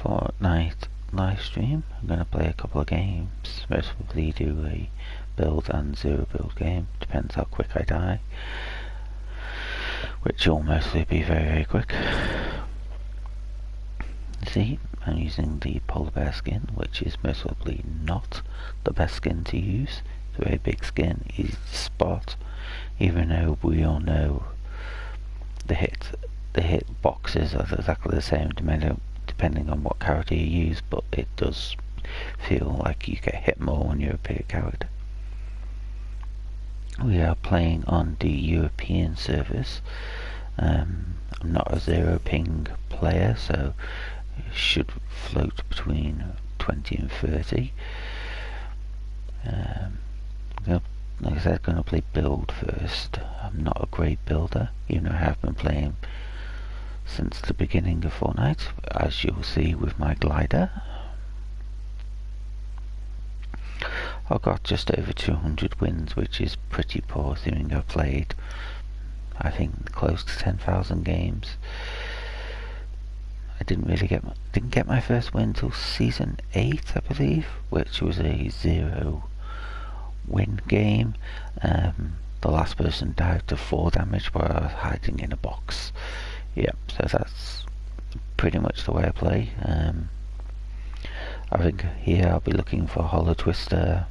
Fortnite live stream. I'm going to play a couple of games, most probably do a build and zero build game, depends how quick I die, which will mostly be very, very quick. See, I'm using the polar bear skin, which is most probably not the best skin to use. It's a very big skin, easy to spot, even though we all know the hit boxes are exactly the same depending on what character you use, but it does feel like you get hit more when you're a bigger character. We are playing on the European servers. I'm not a zero ping player, so it should float between 20 and 30. Like I said, going to play build first. I'm not a great builder, even though I have been playing since the beginning of Fortnite, as you'll see with my glider. I've got just over 200 wins, which is pretty poor, seeing I've played, I think, close to 10,000 games. I didn't get my first win till season 8, I believe, which was a 0 win game. The last person died to 4 damage while I was hiding in a box. Yep, so that's pretty much the way I play. I think here I'll be looking for a Hollow Twister,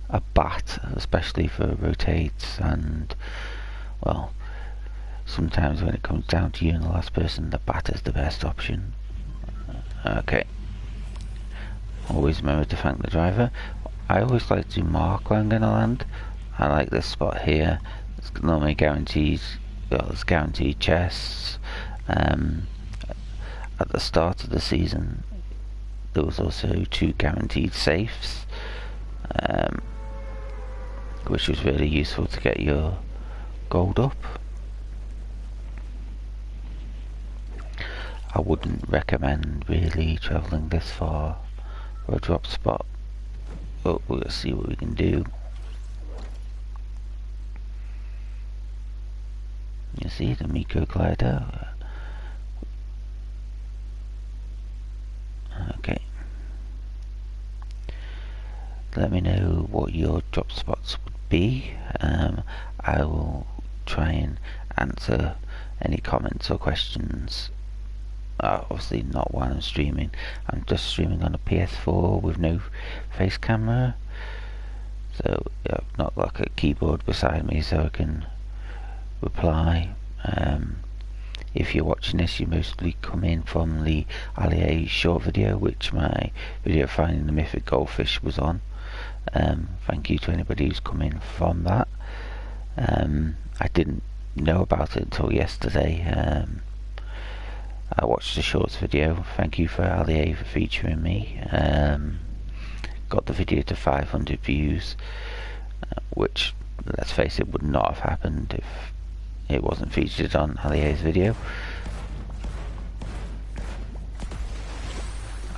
a bat, especially for rotates, and, well, sometimes when it comes down to you and the last person, the bat is the best option. Okay. Always remember to thank the driver. I always like to mark where I'm going to land. I like this spot here. It's normally guaranteed. Well, it's guaranteed chests. At the start of the season, there was also 2 guaranteed safes, which was really useful to get your gold up. I wouldn't recommend really travelling this far for a drop spot, but we'll see what we can do. You see the Miko glider. Okay. Let me know what your drop spots would be. I will try and answer any comments or questions. Obviously not while I'm streaming. I'm just streaming on a PS4 with no face camera, so I've not got a keyboard beside me so I can reply. If you're watching this, you mostly come in from the Allier short video, which my video finding the mythic goldfish was on. Thank you to anybody who's come in from that. I didn't know about it until yesterday. I watched the shorts video. Thank you for Allier for featuring me. Got the video to 500 views, which, let's face it, would not have happened if it wasn't featured on Allier's video.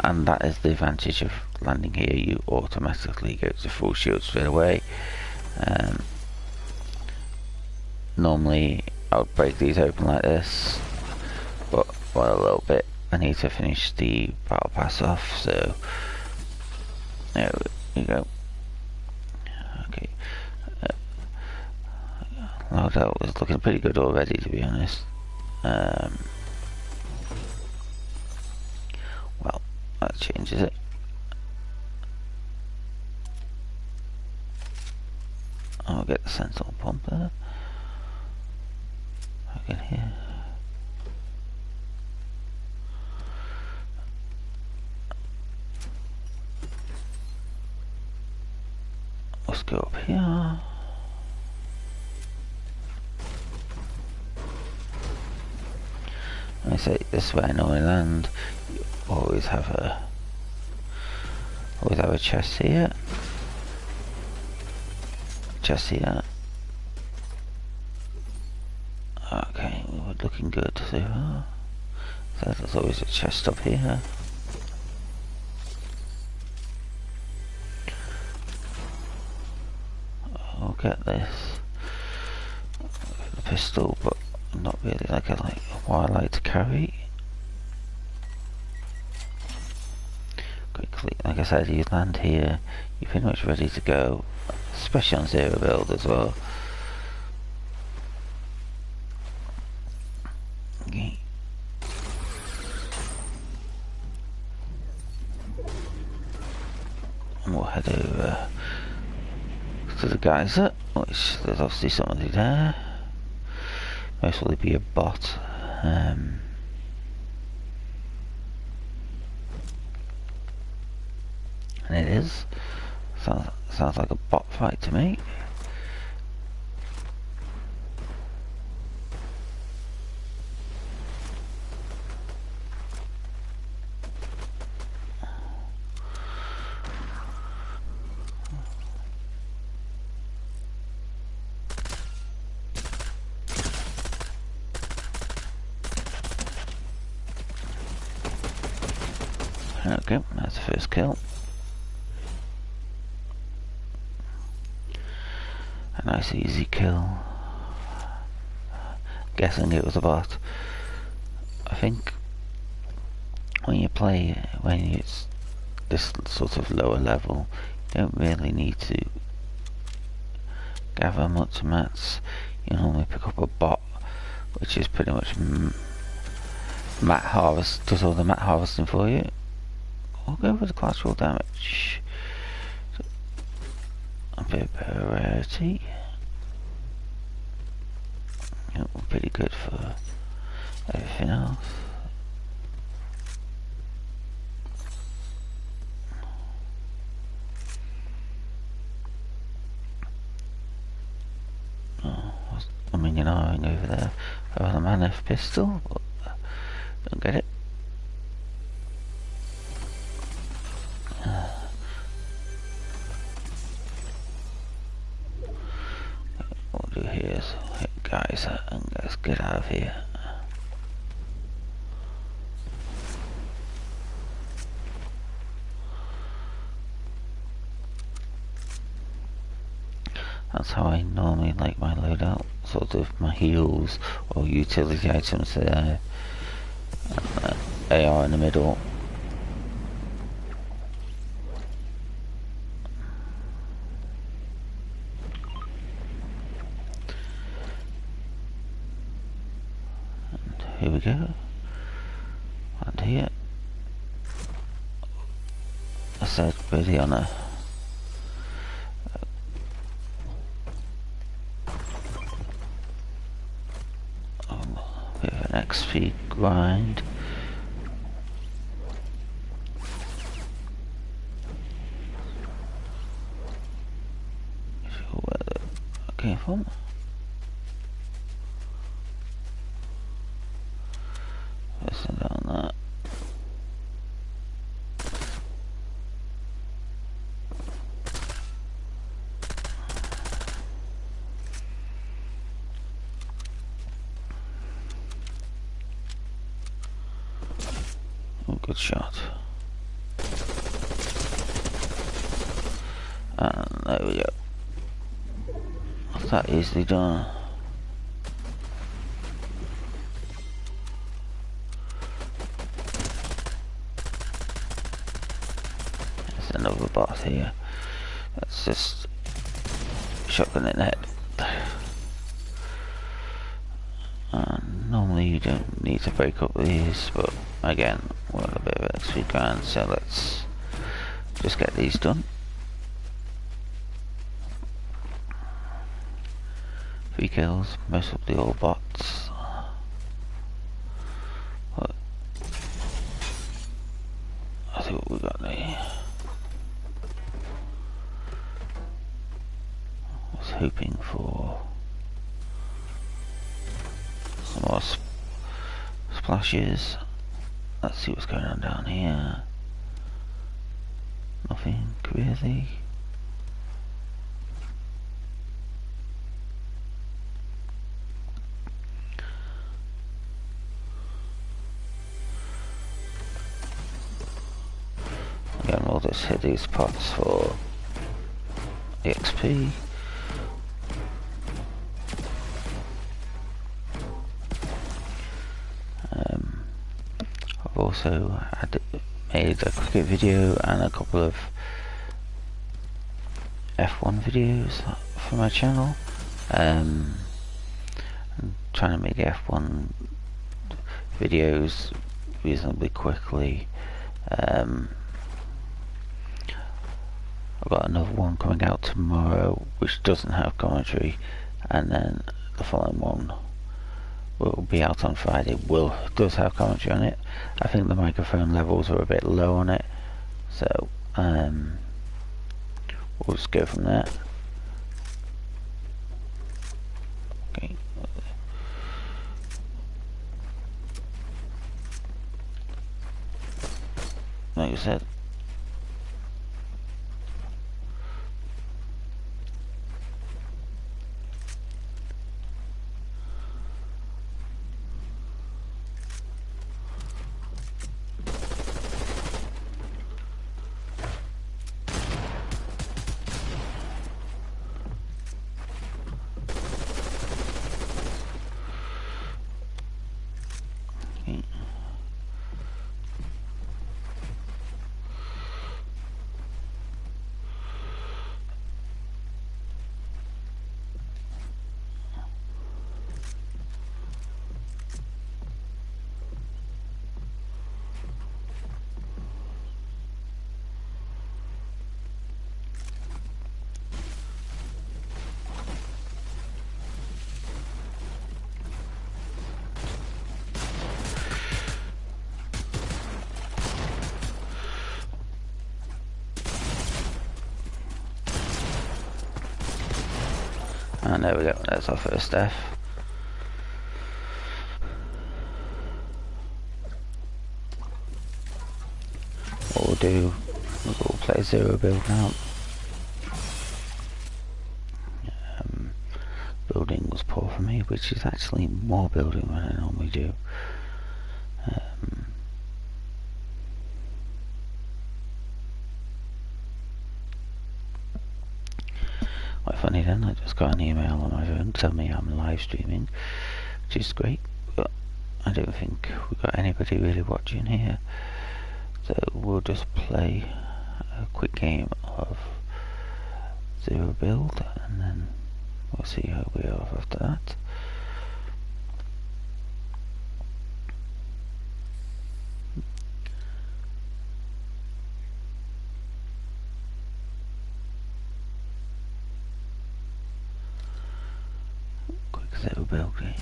And that is the advantage of landing here. You automatically go to full shield straight away. Normally I would break these open like this, but well, a little bit. I need to finish the battle pass off, so there we go. Okay. Loadout was looking pretty good already, to be honest. Well, that changes it. I'll get the sentinel pumper. I can hear. Let's go up here. I say this is where I normally land. You always have a chest here. Chest here. Okay, we're looking good so far. So there's always a chest up here. I'll get this. The pistol, but not really like what I like to carry. hopefully, like I said, you land here, you're pretty much ready to go, especially on zero build as well. Okay. And we'll head over to the geyser, which there's obviously somebody there. Most likely be a bot. And it is. Sounds like a bot fight to me. Okay, that's the first kill. A nice easy kill. Guessing it was a bot. I think when it's this sort of lower level, you don't really need to gather much mats. You normally pick up a bot, which is pretty much mat harvest, does all the mat harvesting for you. We'll go with the collateral damage. A bit of rarity. Yeah, we're pretty good for everything else. Oh, I mean, you know, over there. I have a Manef pistol, but don't get it. What we'll do here is hit guys and let's get out of here. That's how I normally like my loadout, sort of my heals or utility items there. AR in the middle. And here we go. And here. I said really on a bit of an XP grind. Sure where that came from. Listen down that. Oh, good shot. And there we go. That easily done. There's another bot here. That's just shotgun in the head. Normally you don't need to break up these, but again, we're a bit of an XP grind, so let's just get these done. 3 kills, mostly all bots. But I think what we got there. I was hoping for some more splashes. Let's see what's going on down here. Nothing really. Again, we'll just hit these pots for XP. I've also made a cricket video and a couple of F1 videos for my channel. I'm trying to make F1 videos reasonably quickly. I've got another one coming out tomorrow which doesn't have commentary, and then the following one will be out on Friday, does have commentary on it. I think the microphone levels are a bit low on it, so we'll just go from there. Okay. Like I said, and there we go, that's our first F. What we'll do, we'll play zero build now. Building was poor for me, which is actually more building than I normally do. Quite funny then, I just got an email on my phone telling me I'm live streaming, which is great, but I don't think we've got anybody really watching here. So we'll just play a quick game of zero build, and then we'll see how we are after that. Quick zero build game.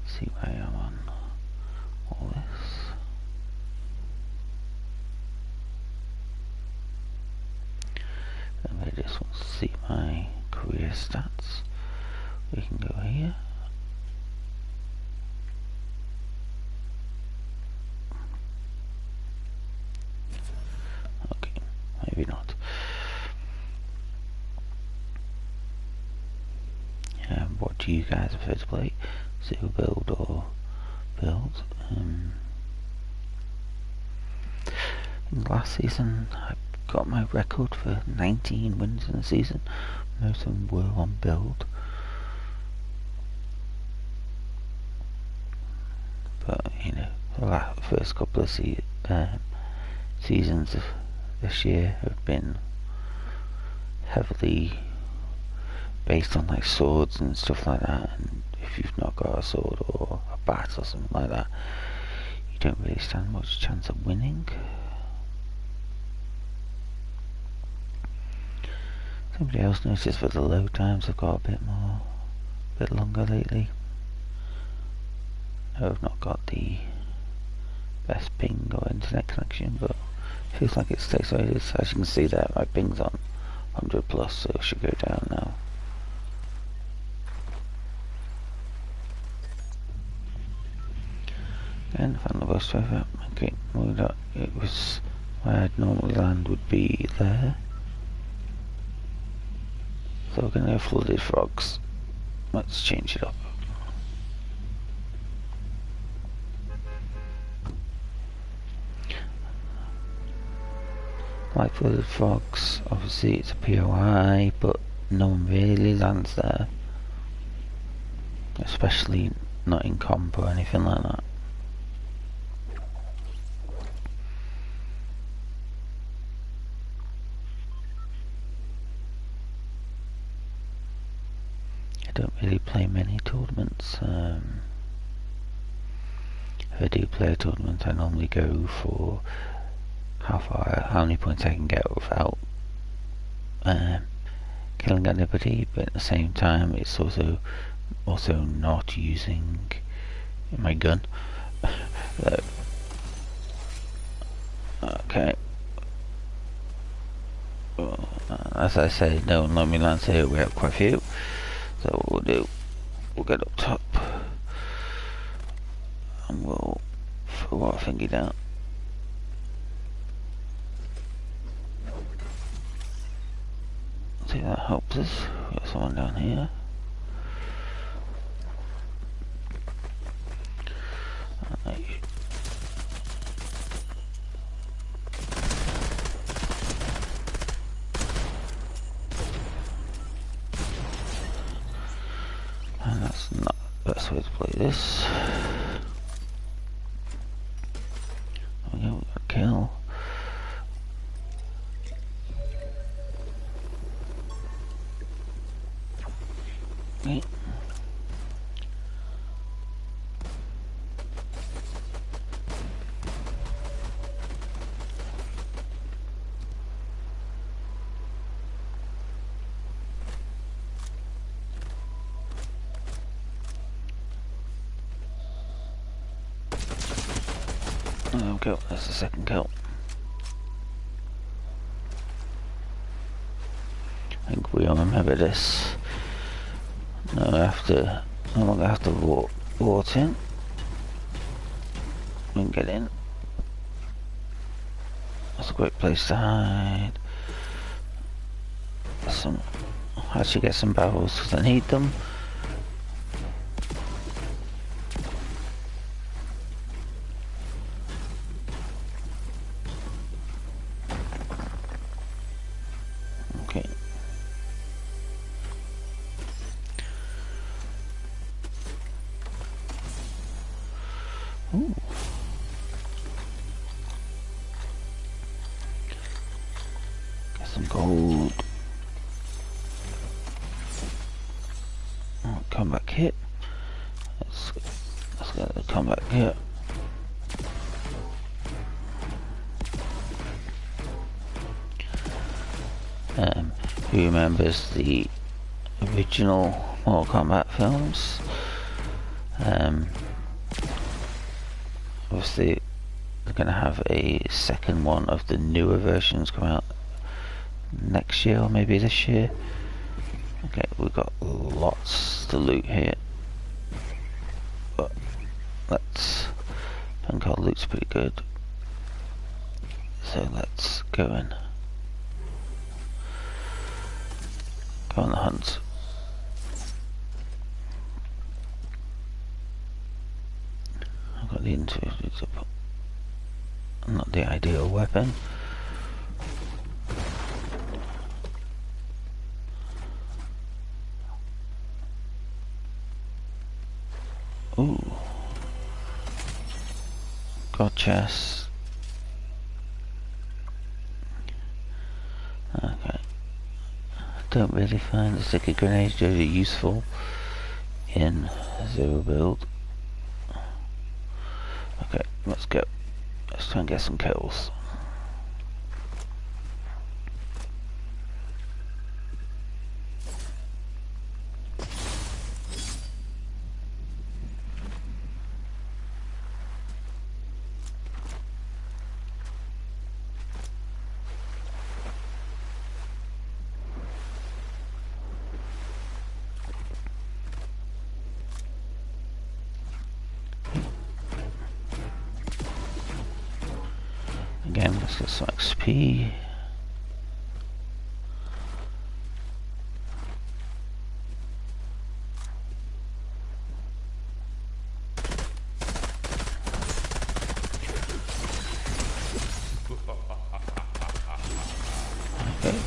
See where I am on all this. And I just want to see my career stats. We can go here. Okay, maybe not. What do you guys prefer to play? Zero build or build? In last season I got my record for 19 wins in a season. Most of them were on build. But you know, the first couple of seasons of this year have been heavily based on like swords and stuff like that, and if you've not got a sword or a bat or something like that, you don't really stand much chance of winning. Somebody else noticed that the load times have got a bit longer lately. I've not got the best ping or internet connection, but it feels like it stays like this. As you can see there, my ping's on 100 plus, so it should go down now. Again, found the bus driver. Okay, it was where I'd normally land would be there. So we're going to have flooded frogs. Let's change it up. Like flooded frogs, obviously it's a POI, but no one really lands there. Especially not in comp or anything like that. really play many tournaments. If I do play a tournament, I normally go for how many points I can get without killing anybody, but at the same time it's also not using my gun. So, okay. Well, as I say, no one let me land here. We have quite a few. So what we'll do, we'll get up top and we'll throw our thingy down. See if that helps us. We got someone down here. And that's not the best way to play this. There we go, we got a kill. Okay. There we go, that's the second kill. I think we all remember this. No, no longer have to walk in. We can get in. That's a great place to hide. Actually get some barrels because I need them. Okay. Ooh. Get some gold. Oh, combat kit. Let's get the combat kit. Who remembers the original Mortal Kombat films? Obviously they're going to have a second one of the newer versions come out next year or maybe this year. Okay, we've got lots to loot here, but I think our loot's pretty good, so let's go in. Go on the hunt. I've got the intuitive, not the ideal weapon. Ooh. Got chest. Okay. Don't really find the sticky grenades really useful in zero build. Okay, let's go. Let's try and get some kills. Again, let's get some XP. Okay.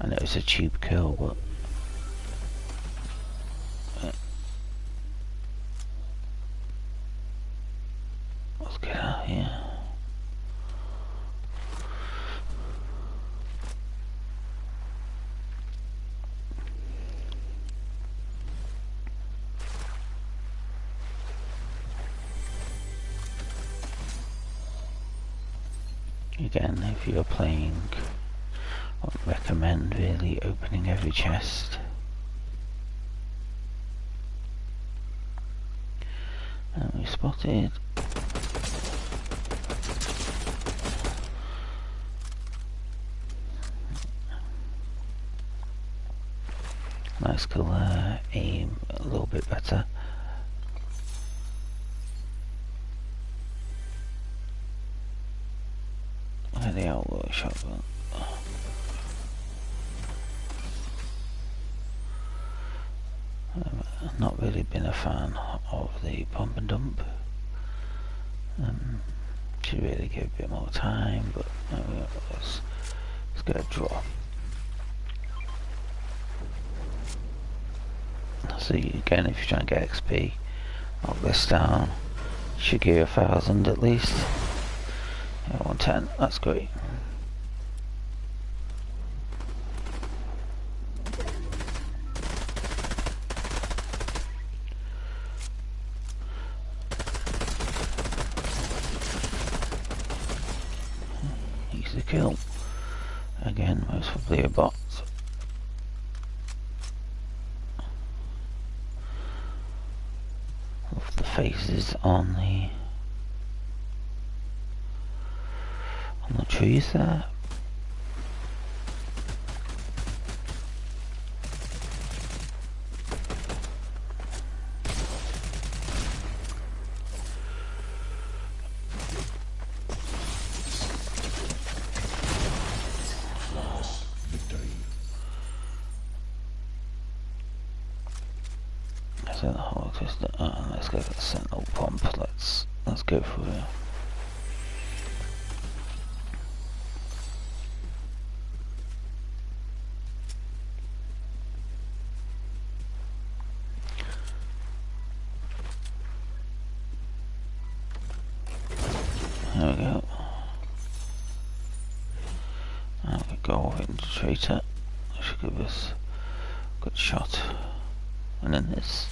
I know it's a cheap kill, but let's get out here. Again, if you're playing, I would recommend really opening every chest. And we spotted nice colour, aim a little bit better. The outlook shotgun. I've not really been a fan of the pump and dump. Should really give a bit more time, but let's get a draw. So again, if you try and get XP, knock this down. Should give you 1,000 at least. Yeah, 110. That's great. Easy kill. Again, most probably a bot. Of the faces on the trees there. So the whole twist. Let's go for the sentinel pump. Let's go for it. There we go. Now we go into traitor. That should give us a good shot. And then this.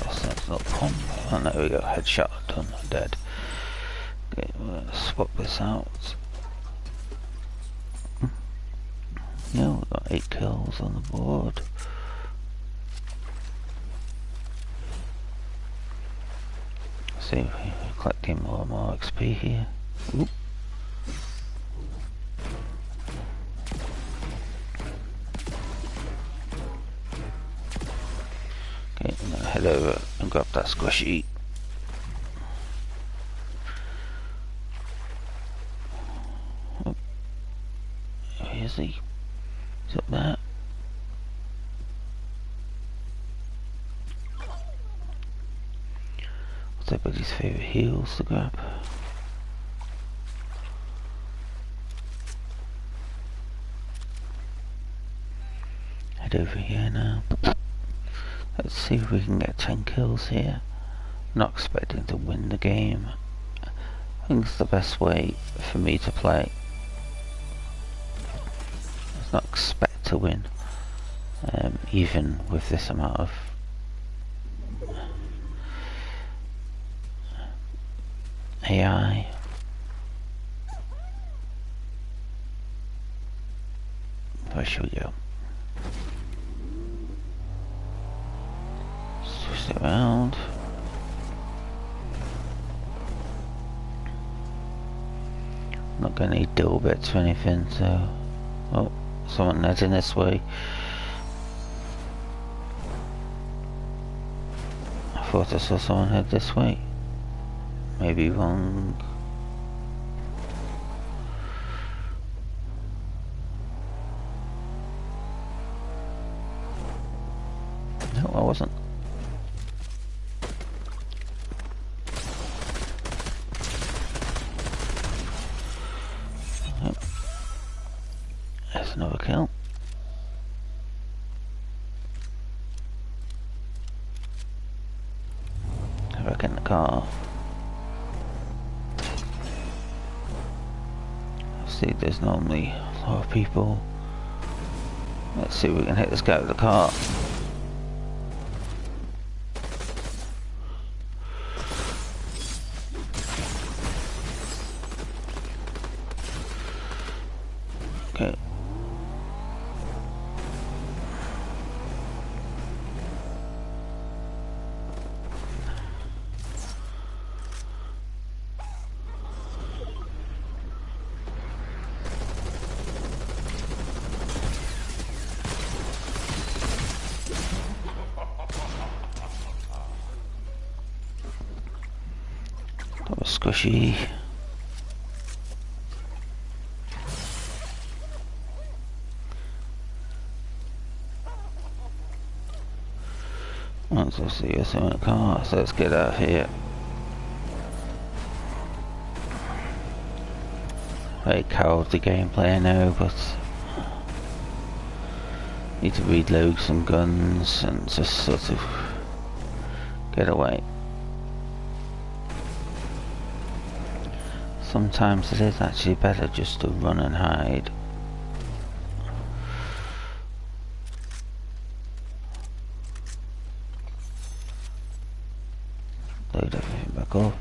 Sentinel pump. Oh, there we go. Headshot done. Dead. Okay, we'll swap this out. Yeah, we've got 8 kills on the board. See if we're collecting more and more XP here. Oop. Okay, I'm gonna head over and grab that squishy. Oh. Where is he? He's up there. What's everybody's favourite heals to grab? Head over here now. Let's see if we can get 10 kills here. Not expecting to win the game. I think it's the best way for me to play. Let's not expect to win, even with this amount of AI. Where should we go? Switch it around. Not gonna need dual bits or anything, so... Oh, someone heading this way. thought I saw someone head this way. Maybe wrong. No, I wasn't. Yep. There's another kill. Back in the car. See, there's normally a lot of people. Let's see if we can hit this guy with the car. Okay. That was squishy. Once I see us in the car, so let's get out of here. Very cowardly gameplay, I know, but need to reload some guns and just sort of get away. Sometimes it is actually better just to run and hide. Load everything back up.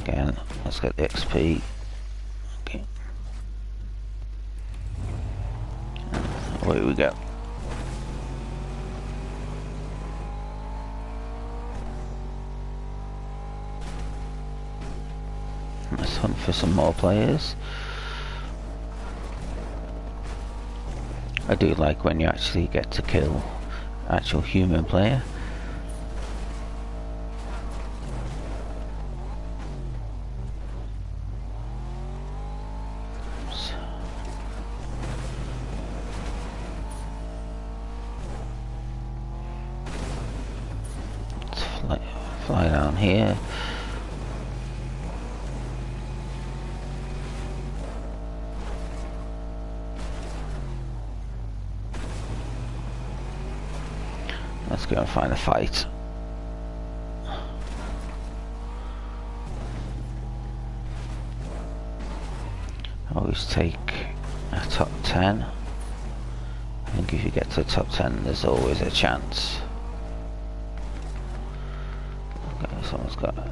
Again, let's get the XP. Okay. And away we go. Let's hunt for some more players. I do like when you actually get to kill actual human player. Let's fly down here. Let's go and find a fight. Always take a top 10. I think if you get to the top 10, there's always a chance. Okay, someone's got it.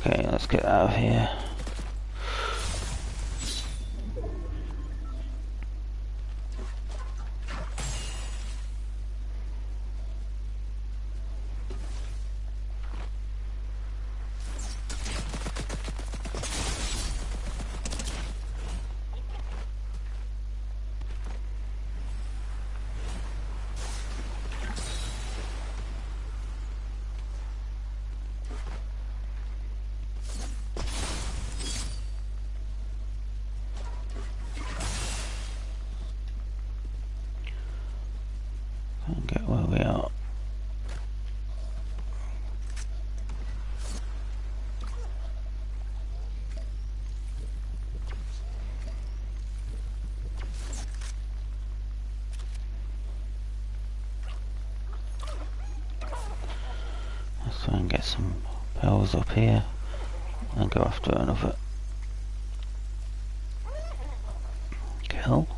Okay, let's get out of here. and get where we are. Let's try and get some bells up here and go after another kill.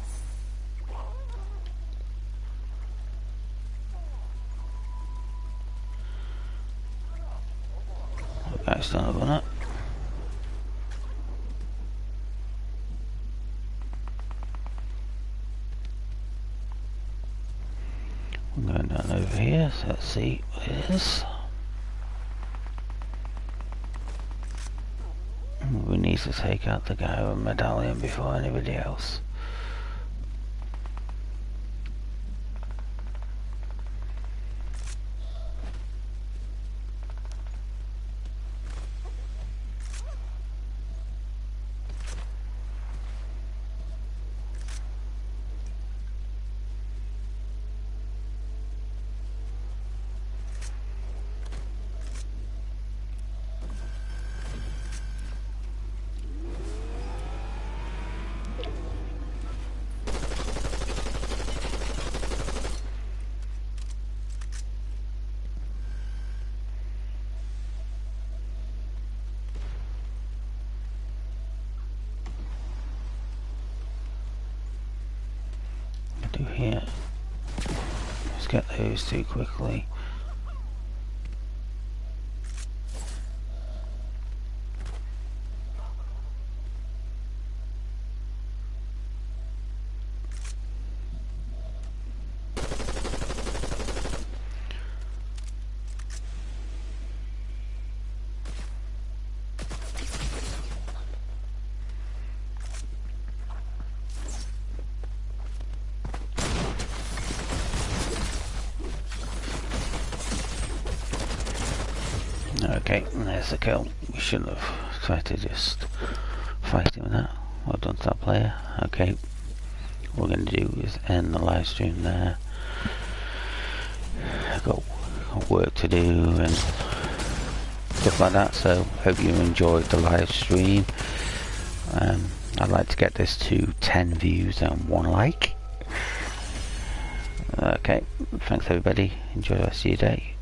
Okay, still another one up. I'm going down over here, so let's see what it is. We need to take out the guy with a medallion before anybody else. Do here. Let's get those two quickly. Okay, there's the kill. We shouldn't have tried to just fight him with that. Well done to that player. Okay, what we're going to do is end the live stream there. I've got work to do and stuff like that, so hope you enjoyed the live stream. I'd like to get this to 10 views and 1 like. Okay, thanks everybody. Enjoy the rest of your day.